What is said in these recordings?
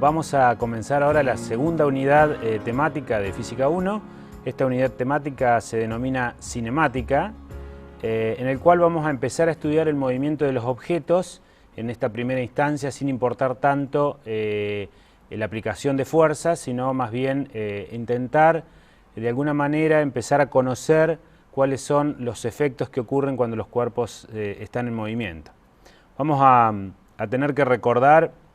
Vamos a comenzar ahora la segunda unidad temática de Física 1. Esta unidad temática se denomina cinemática, en el cual vamos a empezar a estudiar el movimiento de los objetos en esta primera instancia, sin importar tanto la aplicación de fuerzas, sino más bien intentar de alguna manera empezar a conocer cuáles son los efectos que ocurren cuando los cuerpos están en movimiento. Vamos a tener que recordar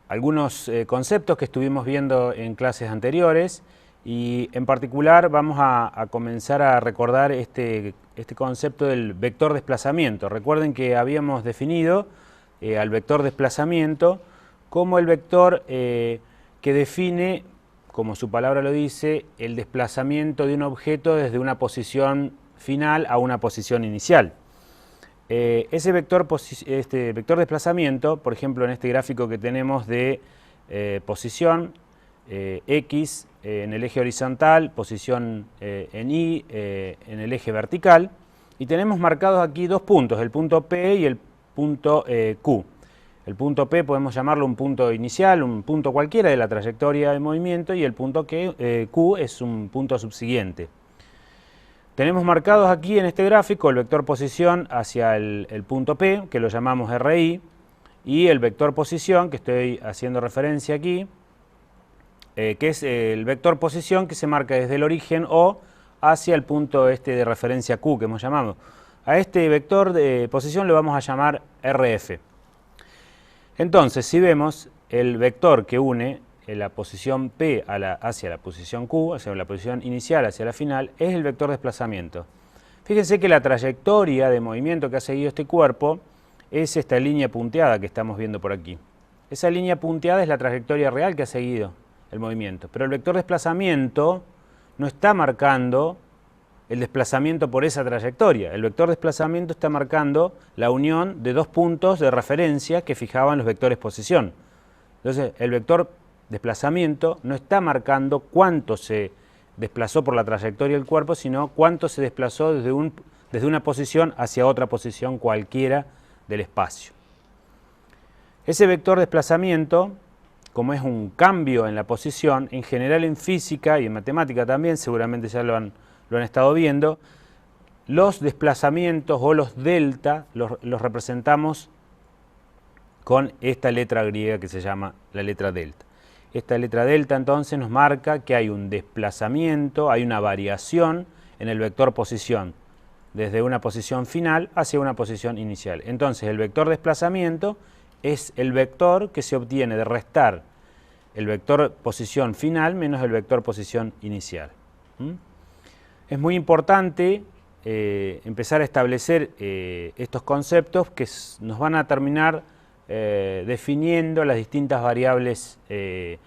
algunos conceptos que estuvimos viendo en clases anteriores, y en particular vamos a comenzar a recordar este concepto del vector desplazamiento. Recuerden que habíamos definido al vector desplazamiento como el vector que define, como su palabra lo dice, el desplazamiento de un objeto desde una posición final a una posición inicial. Este vector desplazamiento, por ejemplo, en este gráfico que tenemos de posición X en el eje horizontal, posición en Y en el eje vertical, y tenemos marcados aquí dos puntos, el punto P y el punto Q. El punto P podemos llamarlo un punto inicial, un punto cualquiera de la trayectoria de movimiento, y el punto Q es un punto subsiguiente. Tenemos marcados aquí en este gráfico el vector posición hacia el punto P, que lo llamamos RI, y el vector posición, que estoy haciendo referencia aquí, que es el vector posición que se marca desde el origen O hacia el punto de referencia Q, que hemos llamado. A este vector de posición lo vamos a llamar RF. Entonces, si vemos el vector que une la posición P hacia la posición Q, hacia la posición inicial hacia la final, es el vector desplazamiento. Fíjense que la trayectoria de movimiento que ha seguido este cuerpo es esta línea punteada que estamos viendo por aquí. Esa línea punteada es la trayectoria real que ha seguido el movimiento, pero el vector desplazamiento no está marcando el desplazamiento por esa trayectoria. El vector desplazamiento está marcando la unión de dos puntos de referencia que fijaban los vectores posición. Entonces, el vector desplazamiento no está marcando cuánto se desplazó por la trayectoria del cuerpo, sino cuánto se desplazó desde una posición hacia otra posición cualquiera del espacio. Ese vector desplazamiento, como es un cambio en la posición, en general en física y en matemática también, seguramente ya lo han estado viendo, los desplazamientos o los delta los representamos con esta letra griega que se llama la letra delta. Esta letra delta entonces nos marca que hay un desplazamiento, hay una variación en el vector posición, desde una posición final hacia una posición inicial. Entonces el vector desplazamiento es el vector que se obtiene de restar el vector posición final menos el vector posición inicial. Es muy importante empezar a establecer estos conceptos que nos van a terminar definiendo las distintas variables que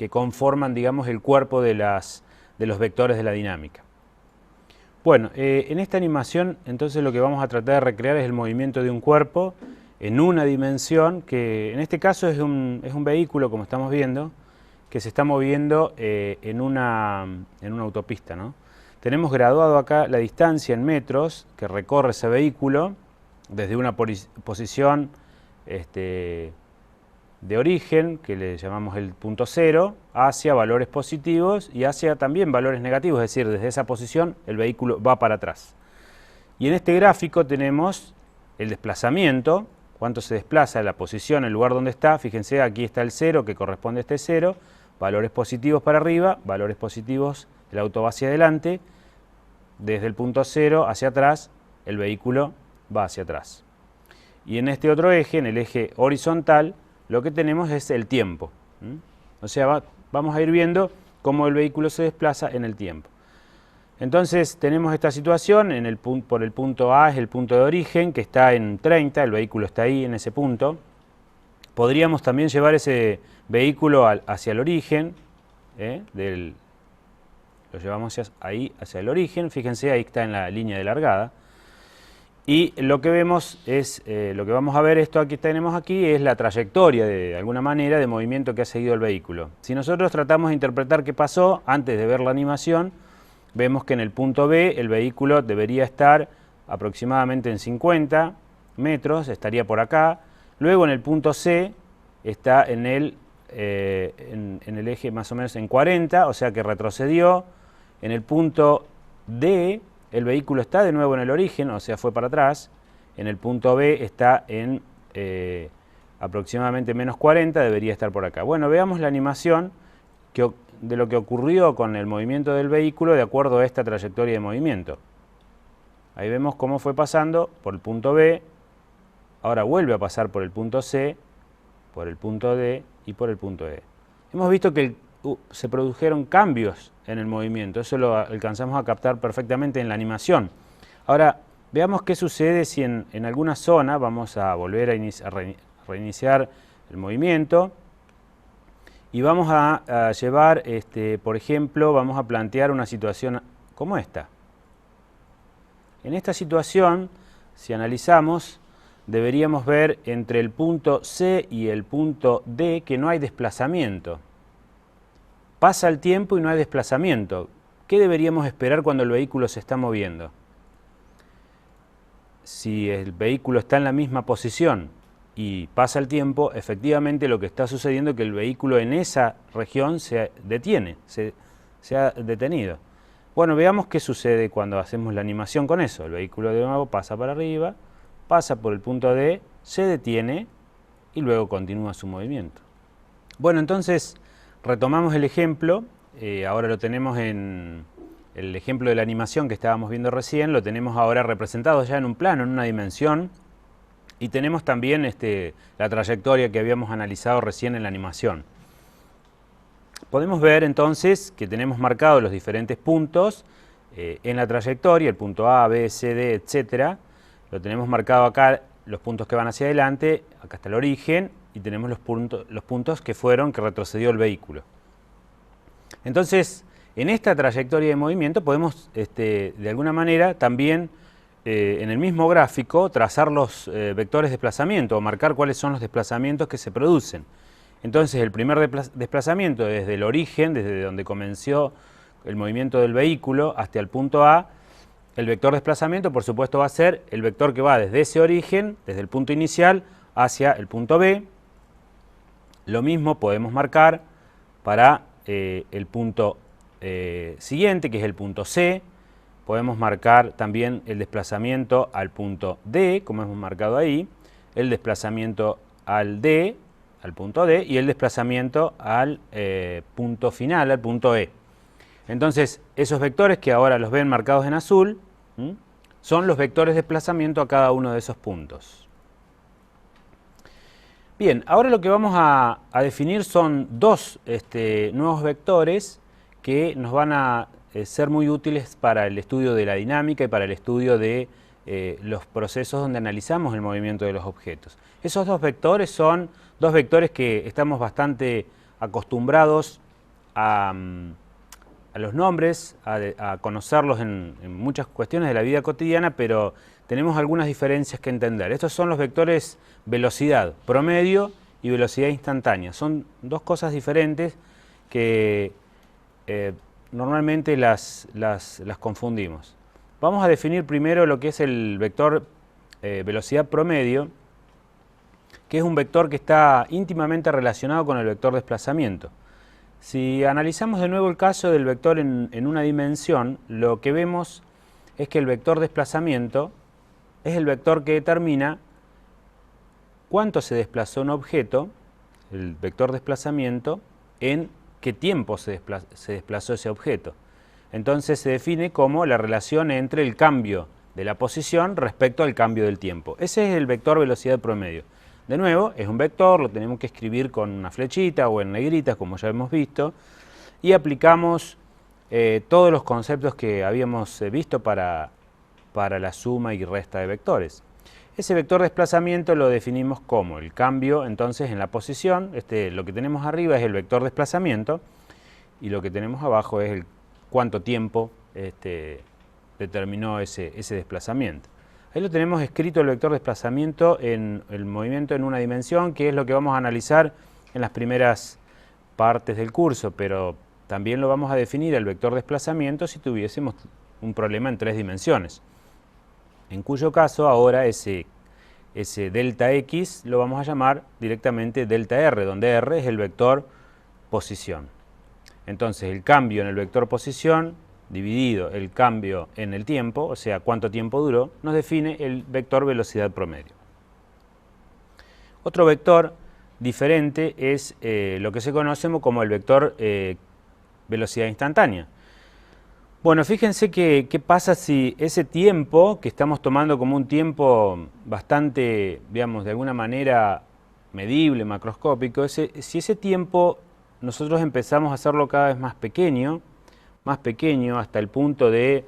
conforman, digamos, el cuerpo de los vectores de la dinámica. Bueno, en esta animación entonces lo que vamos a tratar de recrear es el movimiento de un cuerpo en una dimensión, que en este caso es un vehículo, como estamos viendo, que se está moviendo en una autopista, ¿no? Tenemos graduado acá la distancia en metros que recorre ese vehículo desde una posición de origen, que le llamamos el punto cero, hacia valores positivos y hacia también valores negativos, es decir, desde esa posición el vehículo va para atrás. Y en este gráfico tenemos el desplazamiento, cuánto se desplaza la posición, el lugar donde está. Fíjense, aquí está el cero que corresponde a este cero, valores positivos para arriba, valores positivos, el auto va hacia adelante, desde el punto cero hacia atrás, el vehículo va hacia atrás. Y en este otro eje, en el eje horizontal, lo que tenemos es el tiempo. O sea, vamos a ir viendo cómo el vehículo se desplaza en el tiempo. Entonces tenemos esta situación, por el punto A es el punto de origen, que está en 30, el vehículo está ahí en ese punto. Podríamos también llevar ese vehículo hacia el origen, lo llevamos ahí hacia el origen, fíjense, ahí está en la línea de largada. Y lo que vemos es, lo que vamos a ver, esto que tenemos aquí, es la trayectoria de alguna manera de movimiento que ha seguido el vehículo. Si nosotros tratamos de interpretar qué pasó antes de ver la animación, vemos que en el punto B el vehículo debería estar aproximadamente en 50 metros, estaría por acá. Luego en el punto C está en el eje más o menos en 40, o sea que retrocedió. En el punto D, el vehículo está de nuevo en el origen, o sea, fue para atrás. En el punto B está en aproximadamente menos 40, debería estar por acá. Bueno, veamos la animación de lo que ocurrió con el movimiento del vehículo de acuerdo a esta trayectoria de movimiento. Ahí vemos cómo fue pasando por el punto B, ahora vuelve a pasar por el punto C, por el punto D y por el punto E. Hemos visto que se produjeron cambios en el movimiento, eso lo alcanzamos a captar perfectamente en la animación. Ahora, veamos qué sucede si en alguna zona, vamos a volver a reiniciar el movimiento, y vamos a llevar, por ejemplo, vamos a plantear una situación como esta. En esta situación, si analizamos, deberíamos ver entre el punto C y el punto D que no hay desplazamiento. Pasa el tiempo y no hay desplazamiento. ¿Qué deberíamos esperar cuando el vehículo se está moviendo? Si el vehículo está en la misma posición y pasa el tiempo, efectivamente lo que está sucediendo es que el vehículo en esa región se detiene, se ha detenido. Bueno, veamos qué sucede cuando hacemos la animación con eso. El vehículo de nuevo pasa para arriba, pasa por el punto D, se detiene y luego continúa su movimiento. Bueno, entonces retomamos el ejemplo, ahora lo tenemos en el ejemplo de la animación que estábamos viendo recién, lo tenemos ahora representado ya en un plano, en una dimensión, y tenemos también la trayectoria que habíamos analizado recién en la animación. Podemos ver entonces que tenemos marcados los diferentes puntos en la trayectoria, el punto A, B, C, D, etc. Lo tenemos marcado acá, los puntos que van hacia adelante, acá está el origen, y tenemos los puntos que retrocedió el vehículo. Entonces, en esta trayectoria de movimiento podemos, de alguna manera, también en el mismo gráfico, trazar los vectores de desplazamiento o marcar cuáles son los desplazamientos que se producen. Entonces, el primer desplazamiento desde el origen, desde donde comenzó el movimiento del vehículo hasta el punto A, el vector de desplazamiento, por supuesto, va a ser el vector que va desde ese origen, desde el punto inicial, hacia el punto B. Lo mismo podemos marcar para el punto siguiente, que es el punto C. Podemos marcar también el desplazamiento al punto D, como hemos marcado ahí, el desplazamiento al D, al punto D, y el desplazamiento al punto final, al punto E. Entonces, esos vectores que ahora los ven marcados en azul, son los vectores de desplazamiento a cada uno de esos puntos. Bien, ahora lo que vamos a definir son dos nuevos vectores que nos van a ser muy útiles para el estudio de la dinámica y para el estudio de los procesos donde analizamos el movimiento de los objetos. Esos dos vectores son dos vectores que estamos bastante acostumbrados a los nombres, a conocerlos en muchas cuestiones de la vida cotidiana, pero tenemos algunas diferencias que entender. Estos son los vectores velocidad promedio y velocidad instantánea. Son dos cosas diferentes que normalmente las confundimos. Vamos a definir primero lo que es el vector velocidad promedio, que es un vector que está íntimamente relacionado con el vector desplazamiento. Si analizamos de nuevo el caso del vector en una dimensión, lo que vemos es que el vector desplazamiento es el vector que determina cuánto se desplazó un objeto, el vector desplazamiento, en qué tiempo se desplazó ese objeto. Entonces se define como la relación entre el cambio de la posición respecto al cambio del tiempo. Ese es el vector velocidad promedio. De nuevo, es un vector, lo tenemos que escribir con una flechita o en negritas, como ya hemos visto, y aplicamos todos los conceptos que habíamos visto para la suma y resta de vectores. Ese vector de desplazamiento lo definimos como el cambio, entonces, en la posición. Lo que tenemos arriba es el vector de desplazamiento y lo que tenemos abajo es el cuánto tiempo determinó ese desplazamiento. Ahí lo tenemos escrito el vector de desplazamiento en el movimiento en una dimensión, que es lo que vamos a analizar en las primeras partes del curso, pero también lo vamos a definir el vector de desplazamiento si tuviésemos un problema en 3 dimensiones, en cuyo caso ahora ese ese delta x lo vamos a llamar directamente delta r, donde r es el vector posición. Entonces el cambio en el vector posición dividido el cambio en el tiempo, o sea, cuánto tiempo duró, nos define el vector velocidad promedio. Otro vector diferente es lo que se conoce como el vector velocidad instantánea. Bueno, fíjense qué pasa si ese tiempo que estamos tomando como un tiempo bastante, digamos, de alguna manera medible, macroscópico, si ese tiempo nosotros empezamos a hacerlo cada vez más pequeño hasta el punto de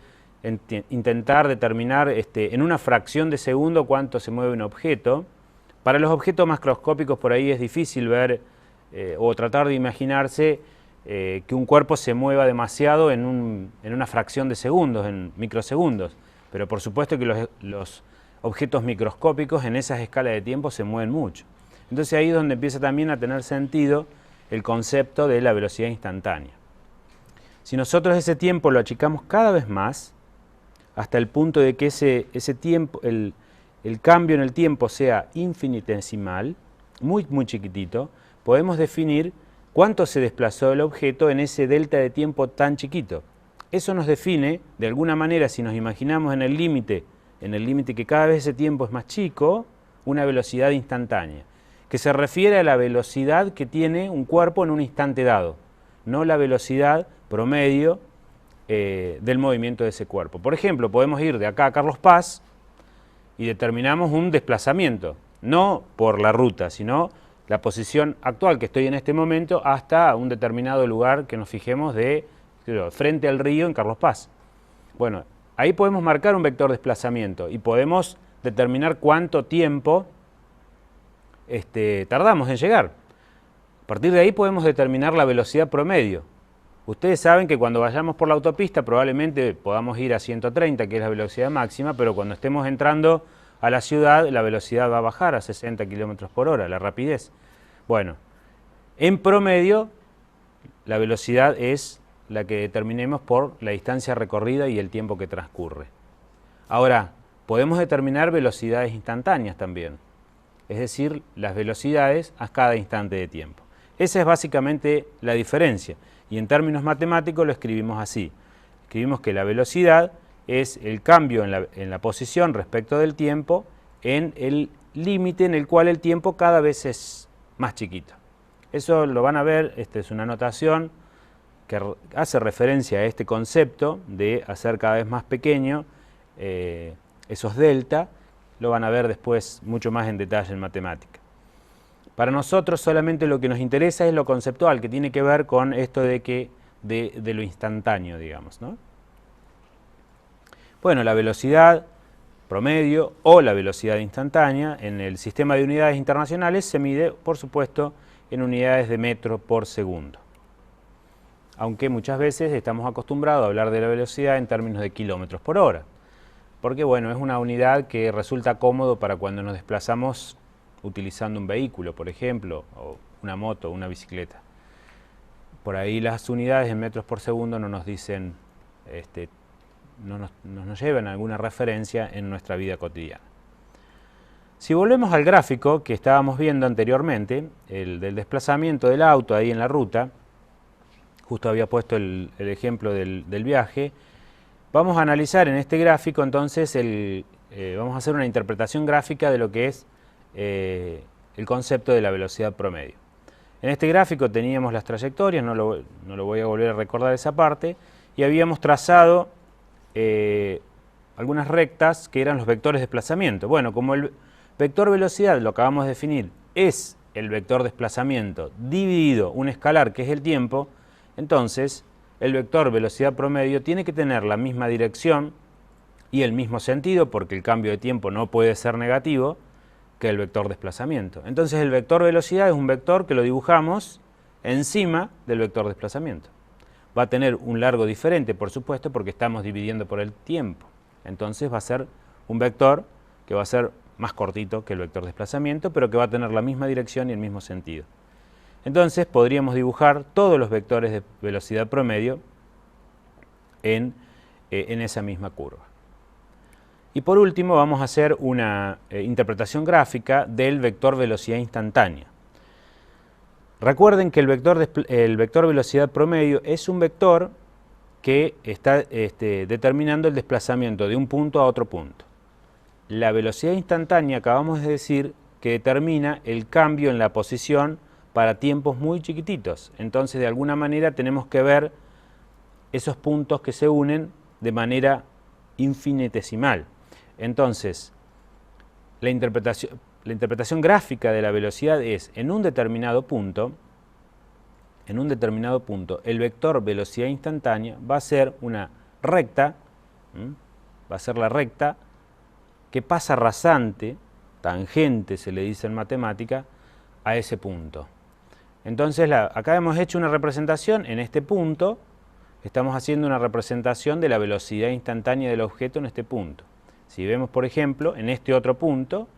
intentar determinar en una fracción de segundo cuánto se mueve un objeto. Para los objetos macroscópicos por ahí es difícil ver o tratar de imaginarse que un cuerpo se mueva demasiado en una fracción de segundos, en microsegundos. Pero por supuesto que los objetos microscópicos en esas escalas de tiempo se mueven mucho. Entonces ahí es donde empieza también a tener sentido el concepto de la velocidad instantánea. Si nosotros ese tiempo lo achicamos cada vez más, hasta el punto de que ese tiempo, el cambio en el tiempo sea infinitesimal, muy chiquitito, podemos definir cuánto se desplazó el objeto en ese delta de tiempo tan chiquito. Eso nos define, de alguna manera, si nos imaginamos en el límite que cada vez ese tiempo es más chico, una velocidad instantánea, que se refiere a la velocidad que tiene un cuerpo en un instante dado, no la velocidad promedio del movimiento de ese cuerpo. Por ejemplo, podemos ir de acá a Carlos Paz y determinamos un desplazamiento, no por la ruta, sino la posición actual que estoy en este momento hasta un determinado lugar que nos fijemos frente al río en Carlos Paz. Bueno, ahí podemos marcar un vector de desplazamiento y podemos determinar cuánto tiempo tardamos en llegar. A partir de ahí podemos determinar la velocidad promedio. Ustedes saben que cuando vayamos por la autopista probablemente podamos ir a 130, que es la velocidad máxima, pero cuando estemos entrando a la ciudad la velocidad va a bajar a 60 km por hora, la rapidez. Bueno, en promedio la velocidad es la que determinemos por la distancia recorrida y el tiempo que transcurre. Ahora, podemos determinar velocidades instantáneas también, es decir, las velocidades a cada instante de tiempo. Esa es básicamente la diferencia, y en términos matemáticos lo escribimos así. Escribimos que la velocidad es el cambio en la posición respecto del tiempo en el límite en el cual el tiempo cada vez es más chiquito. Eso lo van a ver, esta es una notación que hace referencia a este concepto de hacer cada vez más pequeño esos delta, lo van a ver después mucho más en detalle en matemática. Para nosotros solamente lo que nos interesa es lo conceptual, que tiene que ver con esto de lo instantáneo, digamos, ¿no? Bueno, la velocidad promedio o la velocidad instantánea en el sistema de unidades internacionales se mide, por supuesto, en unidades de metro por segundo. Aunque muchas veces estamos acostumbrados a hablar de la velocidad en términos de kilómetros por hora, porque bueno, es una unidad que resulta cómodo para cuando nos desplazamos utilizando un vehículo, por ejemplo, o una moto o una bicicleta. Por ahí las unidades en metros por segundo no nos dicen, no nos llevan a alguna referencia en nuestra vida cotidiana. Si volvemos al gráfico que estábamos viendo anteriormente, el del desplazamiento del auto ahí en la ruta, justo había puesto el ejemplo del viaje, vamos a analizar en este gráfico entonces, vamos a hacer una interpretación gráfica de lo que es el concepto de la velocidad promedio. En este gráfico teníamos las trayectorias, no lo voy a volver a recordar esa parte, y habíamos trazado algunas rectas que eran los vectores de desplazamiento. Bueno, como el vector velocidad, lo acabamos de definir, es el vector desplazamiento dividido un escalar que es el tiempo, entonces el vector velocidad promedio tiene que tener la misma dirección y el mismo sentido, porque el cambio de tiempo no puede ser negativo, que el vector desplazamiento. Entonces el vector velocidad es un vector que lo dibujamos encima del vector desplazamiento. Va a tener un largo diferente, por supuesto, porque estamos dividiendo por el tiempo. Entonces va a ser un vector que va a ser más cortito que el vector desplazamiento, pero que va a tener la misma dirección y el mismo sentido. Entonces podríamos dibujar todos los vectores de velocidad promedio en esa misma curva. Y por último vamos a hacer una interpretación gráfica del vector velocidad instantánea. Recuerden que el vector velocidad promedio es un vector que está determinando el desplazamiento de un punto a otro punto. La velocidad instantánea, acabamos de decir, que determina el cambio en la posición para tiempos muy chiquititos. Entonces, de alguna manera tenemos que ver esos puntos que se unen de manera infinitesimal. Entonces, la interpretación gráfica de la velocidad es, en un determinado punto, el vector velocidad instantánea va a ser una recta, va a ser la recta que pasa rasante, tangente se le dice en matemática, a ese punto. Entonces, acá hemos hecho una representación en este punto, estamos haciendo una representación de la velocidad instantánea del objeto en este punto. Si vemos, por ejemplo, en este otro punto,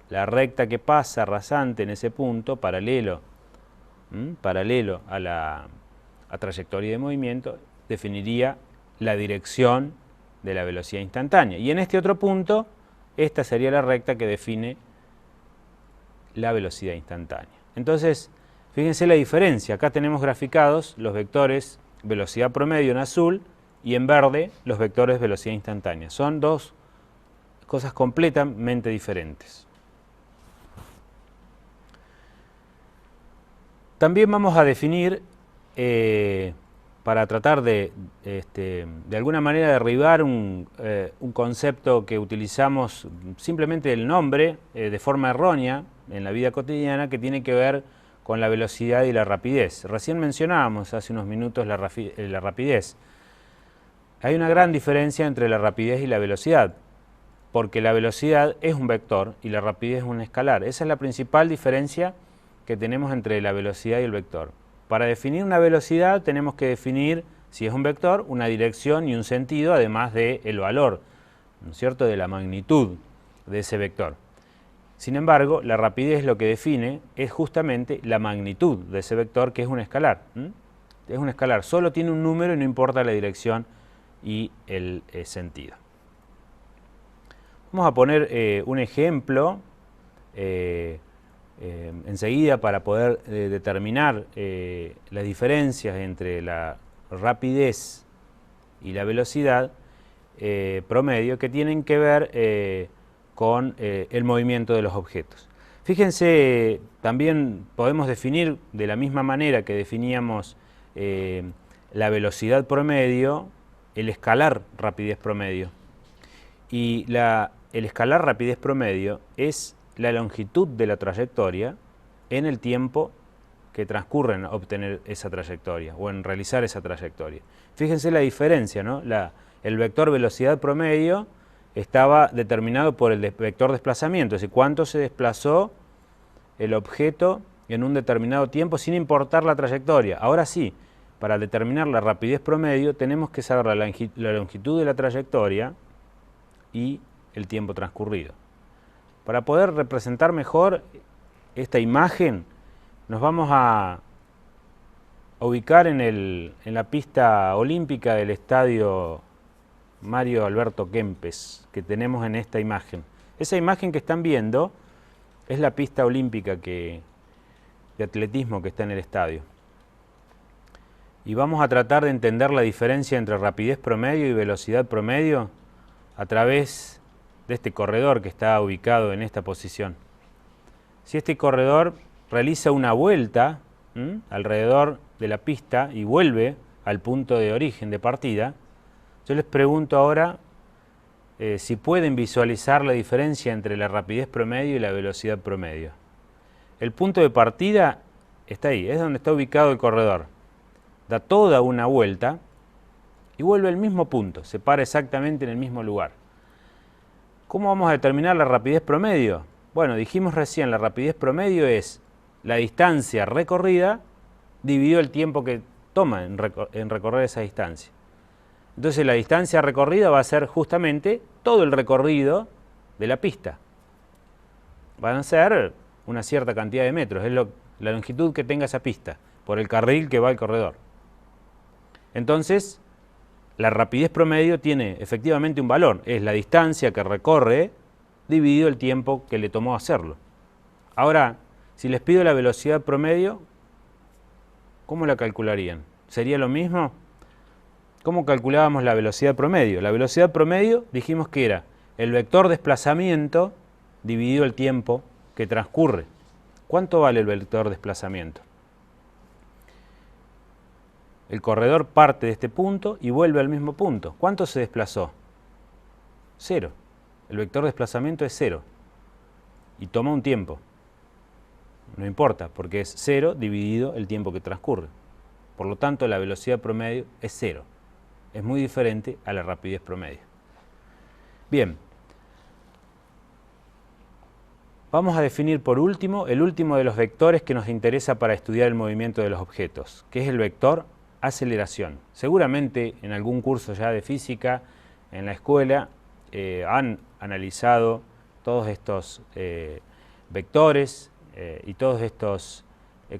la recta que pasa rasante en ese punto, paralelo a la trayectoria de movimiento, definiría la dirección de la velocidad instantánea. Y en este otro punto, esta sería la recta que define la velocidad instantánea. Entonces, fíjense la diferencia. Acá tenemos graficados los vectores velocidad promedio en azul y en verde los vectores velocidad instantánea. Son dos cosas completamente diferentes. También vamos a definir, para tratar de alguna manera derribar un concepto que utilizamos simplemente el nombre de forma errónea en la vida cotidiana, que tiene que ver con la velocidad y la rapidez. Recién mencionábamos hace unos minutos la rapidez. Hay una gran diferencia entre la rapidez y la velocidad, porque la velocidad es un vector y la rapidez es un escalar. Esa es la principal diferencia que tenemos entre la velocidad y el vector. Para definir una velocidad tenemos que definir, si es un vector, una dirección y un sentido, además del valor, ¿no es cierto?, de la magnitud de ese vector. Sin embargo, la rapidez lo que define es justamente la magnitud de ese vector, que es un escalar. Es un escalar, solo tiene un número y no importa la dirección y el sentido. Vamos a poner un ejemplo enseguida para poder determinar las diferencias entre la rapidez y la velocidad promedio, que tienen que ver con el movimiento de los objetos. Fíjense, también podemos definir de la misma manera que definíamos la velocidad promedio, el escalar rapidez promedio. Y el escalar rapidez promedio es la longitud de la trayectoria en el tiempo que transcurre en obtener esa trayectoria o en realizar esa trayectoria. Fíjense la diferencia, ¿no? El vector velocidad promedio estaba determinado por el vector desplazamiento, es decir, cuánto se desplazó el objeto en un determinado tiempo sin importar la trayectoria. Ahora sí, para determinar la rapidez promedio tenemos que saber la longitud de la trayectoria y el tiempo transcurrido. Para poder representar mejor esta imagen, nos vamos a ubicar en la pista olímpica del estadio Mario Alberto Kempes, que tenemos en esta imagen. Esa imagen que están viendo es la pista olímpica de atletismo que está en el estadio. Y vamos a tratar de entender la diferencia entre rapidez promedio y velocidad promedio a través de este corredor que está ubicado en esta posición. Si este corredor realiza una vuelta alrededor de la pista y vuelve al punto de origen, de partida, yo les pregunto ahora si pueden visualizar la diferencia entre la rapidez promedio y la velocidad promedio. El punto de partida está ahí, es donde está ubicado el corredor. Da toda una vuelta y vuelve al mismo punto, se para exactamente en el mismo lugar. ¿Cómo vamos a determinar la rapidez promedio? Bueno, dijimos recién, la rapidez promedio es la distancia recorrida dividido el tiempo que toma en recorrer esa distancia. Entonces la distancia recorrida va a ser justamente todo el recorrido de la pista. Van a ser una cierta cantidad de metros, es la longitud que tenga esa pista por el carril que va al corredor. Entonces, la rapidez promedio tiene efectivamente un valor, es la distancia que recorre dividido el tiempo que le tomó hacerlo. Ahora, si les pido la velocidad promedio, ¿cómo la calcularían? ¿Sería lo mismo? ¿Cómo calculábamos la velocidad promedio? La velocidad promedio dijimos que era el vector desplazamiento dividido el tiempo que transcurre. ¿Cuánto vale el vector desplazamiento? El corredor parte de este punto y vuelve al mismo punto. ¿Cuánto se desplazó? 0. El vector desplazamiento es 0 y toma un tiempo. No importa, porque es 0 dividido el tiempo que transcurre. Por lo tanto, la velocidad promedio es 0. Es muy diferente a la rapidez promedio. Bien. Vamos a definir por último el último de los vectores que nos interesa para estudiar el movimiento de los objetos, que es el vector aceleración. Seguramente en algún curso ya de física en la escuela han analizado todos estos vectores y todos estos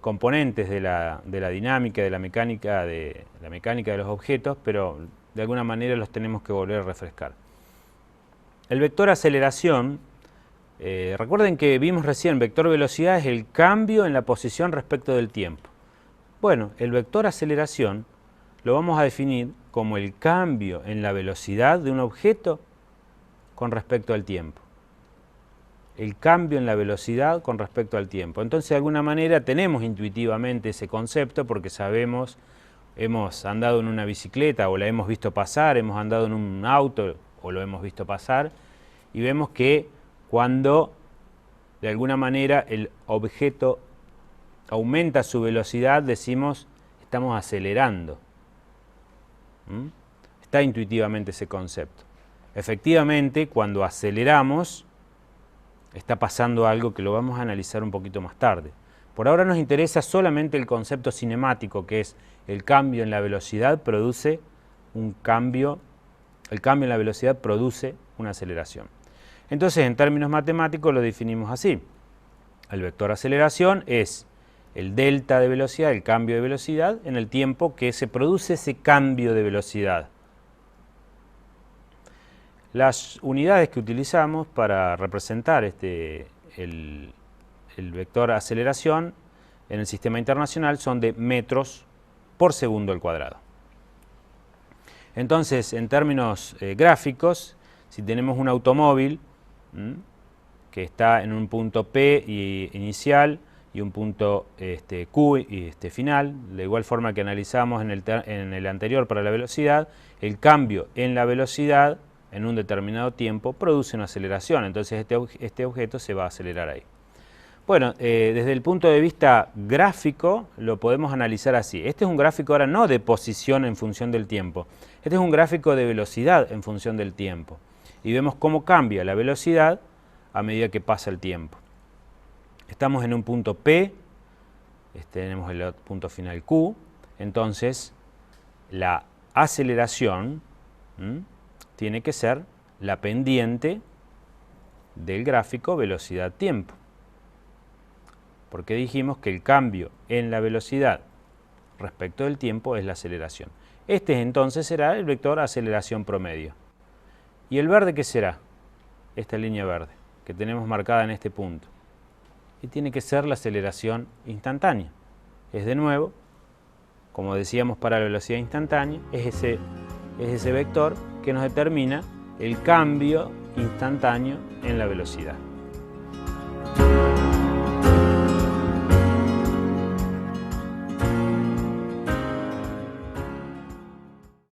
componentes de la dinámica, de la mecánica de los objetos, pero de alguna manera los tenemos que volver a refrescar. El vector aceleración, recuerden que vimos recién, vector velocidad es el cambio en la posición respecto del tiempo. Bueno, el vector aceleración lo vamos a definir como el cambio en la velocidad de un objeto con respecto al tiempo. El cambio en la velocidad con respecto al tiempo. Entonces, de alguna manera, tenemos intuitivamente ese concepto porque sabemos, hemos andado en una bicicleta o la hemos visto pasar, hemos andado en un auto o lo hemos visto pasar, y vemos que cuando, de alguna manera, el objeto aumenta su velocidad, decimos, estamos acelerando. Está intuitivamente ese concepto. Efectivamente, cuando aceleramos, está pasando algo que lo vamos a analizar un poquito más tarde. Por ahora nos interesa solamente el concepto cinemático, que es el cambio en la velocidad produce un cambio, el cambio en la velocidad produce una aceleración. Entonces, en términos matemáticos lo definimos así. El vector aceleración es el delta de velocidad, el cambio de velocidad, en el tiempo que se produce ese cambio de velocidad. Las unidades que utilizamos para representar el vector aceleración en el sistema internacional son de metros por segundo al cuadrado. Entonces, en términos gráficos, si tenemos un automóvil que está en un punto P inicial y un punto Q final, de igual forma que analizamos en el anterior para la velocidad, el cambio en la velocidad en un determinado tiempo produce una aceleración, entonces este objeto se va a acelerar ahí. Bueno, desde el punto de vista gráfico lo podemos analizar así. Este es un gráfico ahora no de posición en función del tiempo, este es un gráfico de velocidad en función del tiempo. Y vemos cómo cambia la velocidad a medida que pasa el tiempo. Estamos en un punto P, tenemos el punto final Q, entonces la aceleración tiene que ser la pendiente del gráfico velocidad-tiempo. Porque dijimos que el cambio en la velocidad respecto del tiempo es la aceleración. Este entonces será el vector aceleración promedio. ¿Y el verde qué será? Esta línea verde que tenemos marcada en este punto. Y tiene que ser la aceleración instantánea. Es de nuevo, como decíamos para la velocidad instantánea, es ese vector que nos determina el cambio instantáneo en la velocidad.